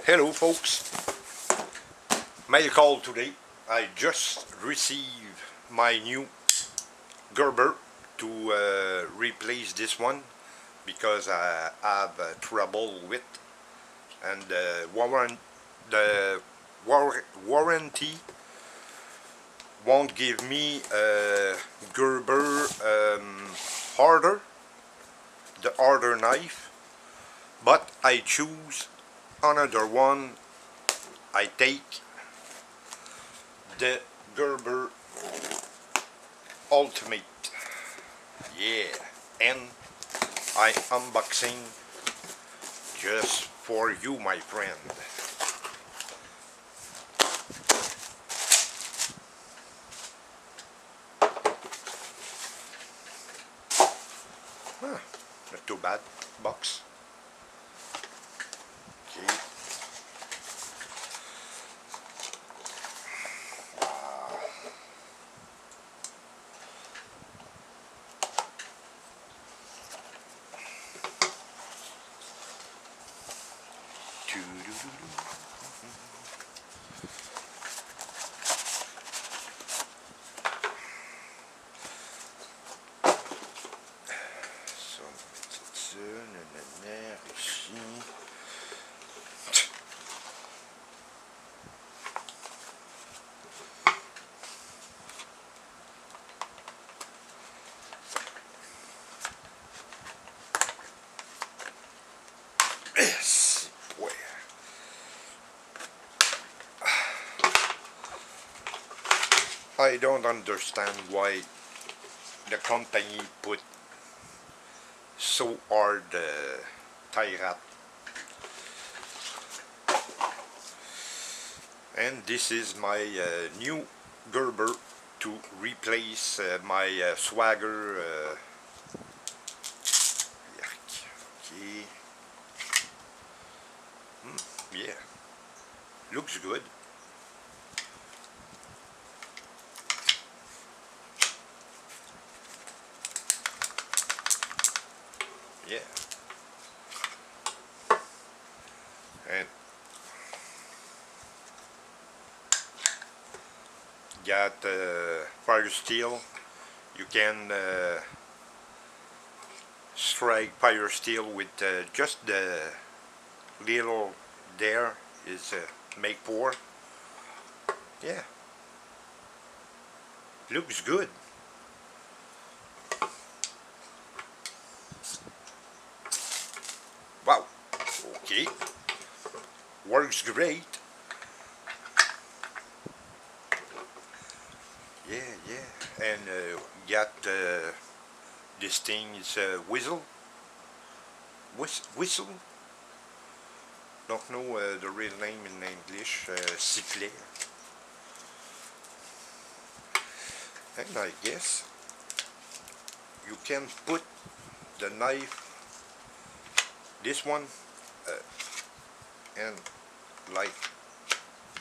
Hello folks, mail call today. I just received my new Gerber to replace this one because I have trouble with, and the warranty won't give me a Gerber harder, the harder knife, but I choose another one. I take the Gerber Ultimate, yeah, and I unboxing just for you, my friend. Not too bad box. Okay. Yes, boy. I don't understand why the company put so hard tie wrap. And this is my new Gerber to replace my Swagger. Okay. Yeah, looks good. Yeah, and got fire steel. You can strike fire steel with just the little there is make pour. Yeah, looks good. Wow, okay, works great. Yeah, and got this thing is whistle. Whistle. Don't know the real name in English. Sifflet. And I guess you can put the knife, this one, and like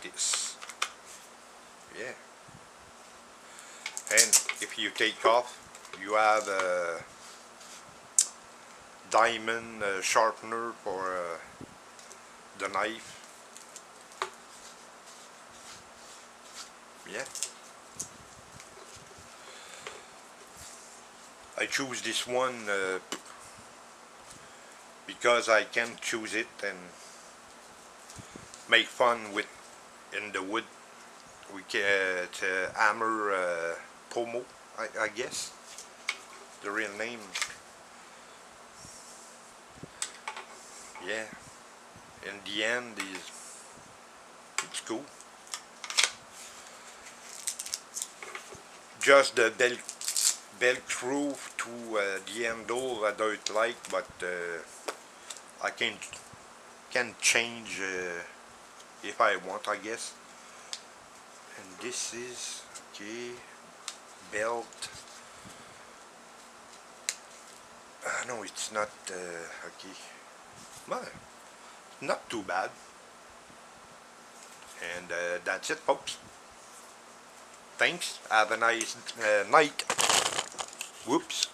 this. Yeah. And if you take off, you have a diamond sharpener for the knife. Yeah. I choose this one because I can choose it and make fun with in the wood. We can hammer pomo, I guess the real name. Yeah, in the end it's cool. Just the Velcro to the handle I don't like, but I can change if I want, I guess. And this is okay. Belt. No, it's not okay. Well, not too bad. And that's it, folks. Thanks. Have a nice night. Whoops.